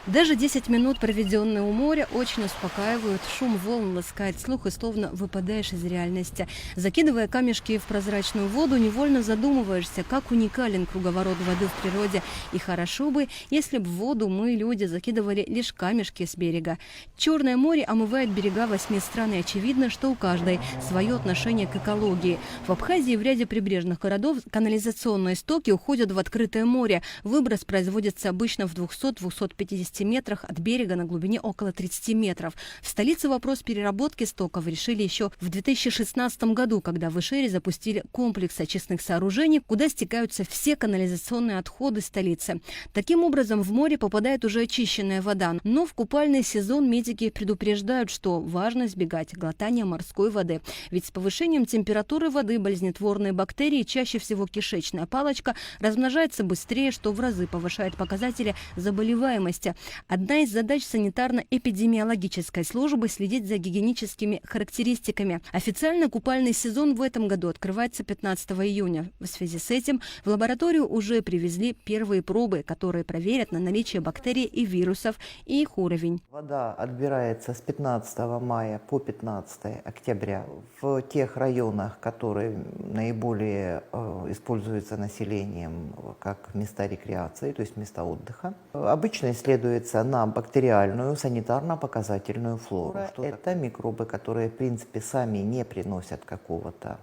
Даже 10 минут, проведенные у моря, очень успокаивают. Шум волн ласкает слух, и словно выпадаешь из реальности. Закидывая камешки в прозрачную воду, невольно задумываешься, как уникален круговорот воды в природе. И хорошо бы, если бы в воду мы, люди, закидывали лишь камешки с берега. Черное море омывает берега 8 стран, и очевидно, что у каждой свое отношение к экологии. В Абхазии и в ряде прибрежных городов канализационные стоки уходят в открытое море. Выброс производится обычно в 200-250 метрах от берега на глубине около 30 метров. В столице вопрос переработки стоков решили еще в 2016 году, когда в Ишере запустили комплекс очистных сооружений, куда стекаются все канализационные отходы столицы. Таким образом, в море попадает уже очищенная вода. Но в купальный сезон медики предупреждают, что важно избегать глотания морской воды. Ведь с повышением температуры воды болезнетворные бактерии, чаще всего кишечная палочка, размножается быстрее, что в разы повышает показатели заболеваемости. Одна из задач санитарно-эпидемиологической службы – следить за гигиеническими характеристиками. Официально купальный сезон в этом году открывается 15 июня. В связи с этим в лабораторию уже привезли первые пробы, которые проверят на наличие бактерий и вирусов и их уровень. Вода отбирается с 15 мая по 15 октября в тех районах, которые наиболее используются населением как места рекреации, то есть места отдыха. Обычно исследуется на бактериальную, санитарно-показательную флору. Это микробы, которые, в принципе, сами не приносят какого-то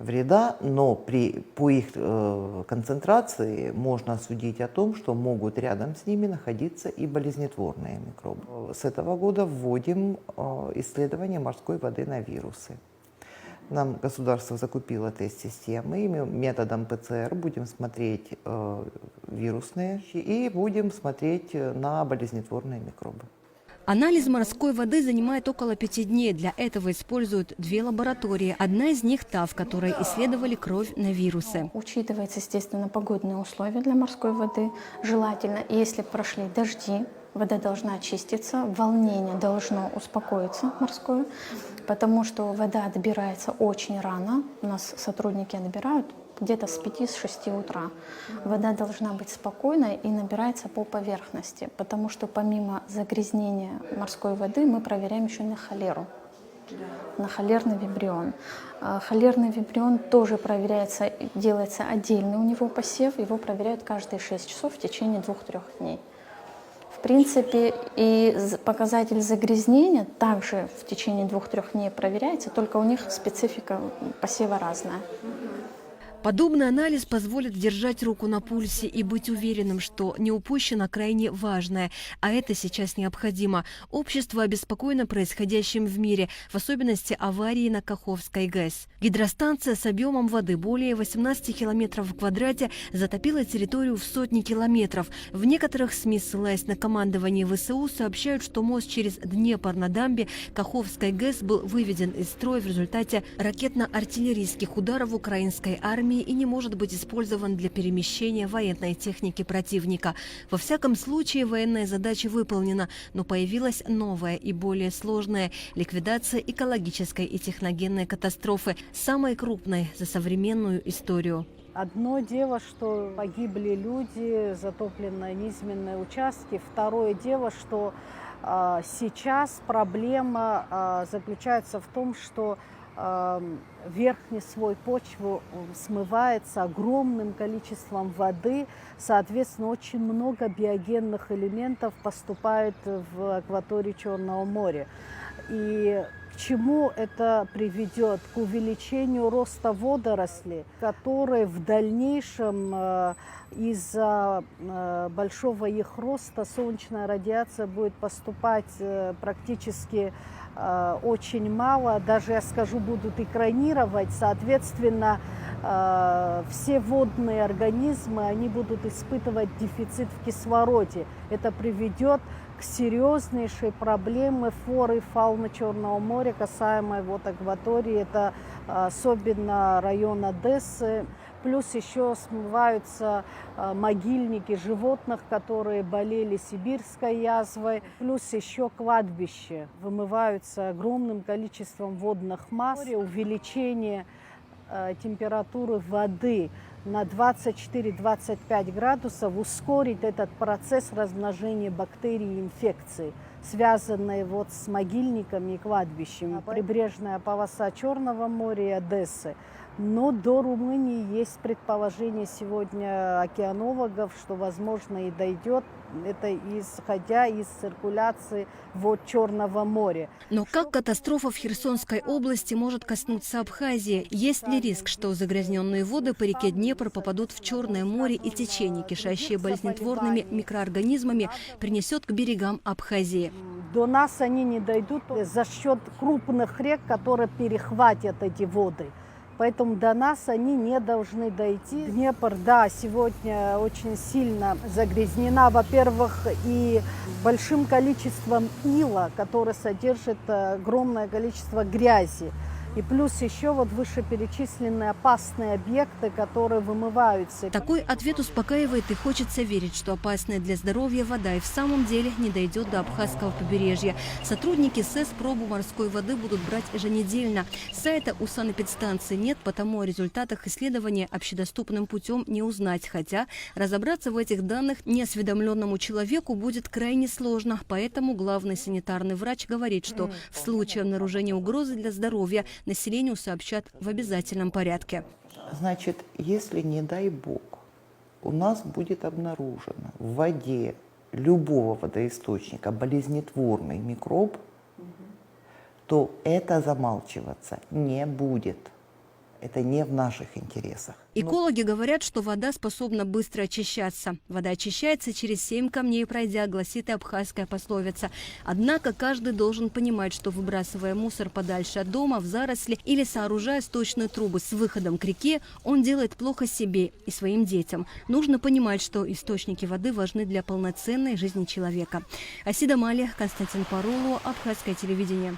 вреда, но по их концентрации можно судить о том, что могут рядом с ними находиться и болезнетворные микробы. С этого года вводим исследование морской воды на вирусы. Нам государство закупило тест-системы, и мы методом ПЦР будем смотреть вирусные и будем смотреть на болезнетворные микробы. Анализ морской воды занимает около 5 дней. Для этого используют 2 лаборатории. Одна из них та, в которой исследовали кровь на вирусы. Учитывается, естественно, погодные условия для морской воды. Желательно, если прошли дожди, вода должна очиститься, волнение должно успокоиться морское, потому что вода отбирается очень рано. У нас сотрудники отбирают где-то с 5-6 утра. Вода должна быть спокойной и набирается по поверхности, потому что помимо загрязнения морской воды мы проверяем еще на холеру, на холерный вибрион. Холерный вибрион тоже проверяется, делается отдельный у него посев, его проверяют каждые 6 часов в течение 2-3 дней. В принципе, и показатель загрязнения также в течение 2-3 дней проверяется, только у них специфика посева разная. Подобный анализ позволит держать руку на пульсе и быть уверенным, что не упущено крайне важное, а это сейчас необходимо. Общество обеспокоено происходящим в мире, в особенности аварии на Каховской ГЭС. Гидростанция с объемом воды более 18 километров в квадрате затопила территорию в сотни километров. В некоторых СМИ, ссылаясь на командование ВСУ, сообщают, что мост через Днепр на дамбе Каховской ГЭС был выведен из строя в результате ракетно-артиллерийских ударов украинской армии и не может быть использован для перемещения военной техники противника. Во всяком случае, военная задача выполнена, но появилась новая и более сложная – ликвидация экологической и техногенной катастрофы, самой крупной за современную историю. Одно дело, что погибли люди, затоплены низменные участки. Второе дело, что сейчас проблема заключается в том, что верхний слой почвы смывается огромным количеством воды, соответственно, очень много биогенных элементов поступает в акваторию Черного моря. И к чему это приведет? К увеличению роста водорослей, которые в дальнейшем из-за большого их роста солнечная радиация будет поступать практически очень мало, даже, я скажу, будут экранировать, соответственно, все водные организмы, они будут испытывать дефицит в кислороде. Это приведет к серьезнейшей проблеме флоры и фауны Черного моря, касаемой вот акватории, это особенно район Одессы. Плюс еще смываются могильники животных, которые болели сибирской язвой. Плюс еще кладбища вымываются огромным количеством водных масс. Увеличение температуры воды на 24-25 градусов ускорит этот процесс размножения бактерий и инфекций, связанные вот с могильниками и кладбищами. Прибрежная полоса Черного моря и Одессы. Но до Румынии есть предположение сегодня океанологов, что, возможно, и дойдет, это исходя из циркуляции вод Черного моря. Но как катастрофа в Херсонской области может коснуться Абхазии? Есть ли риск, что загрязненные воды по реке Днепр попадут в Черное море и течение, кишащее болезнетворными микроорганизмами, принесет к берегам Абхазии? До нас они не дойдут за счет крупных рек, которые перехватят эти воды. Поэтому до нас они не должны дойти. Днепр, да, сегодня очень сильно загрязнена, во-первых, и большим количеством ила, которое содержит огромное количество грязи. И плюс еще вот вышеперечисленные опасные объекты, которые вымываются. Такой ответ успокаивает, и хочется верить, что опасная для здоровья вода и в самом деле не дойдет до абхазского побережья. Сотрудники СЭС пробу морской воды будут брать еженедельно. Сайта у санэпидстанции нет, потому о результатах исследования общедоступным путем не узнать. Хотя разобраться в этих данных неосведомленному человеку будет крайне сложно. Поэтому главный санитарный врач говорит, что в случае обнаружения угрозы для здоровья населению сообщат в обязательном порядке. Значит, если, не дай бог, у нас будет обнаружено в воде любого водоисточника болезнетворный микроб, то это замалчиваться не будет. Это не в наших интересах. Экологи говорят, что вода способна быстро очищаться. Вода очищается через 7 камней пройдя, гласит и абхазская пословица. Однако каждый должен понимать, что выбрасывая мусор подальше от дома, в заросли или сооружая сточные трубы с выходом к реке, он делает плохо себе и своим детям. Нужно понимать, что источники воды важны для полноценной жизни человека. Асида Мали, Константин Парулу, Абхазское телевидение.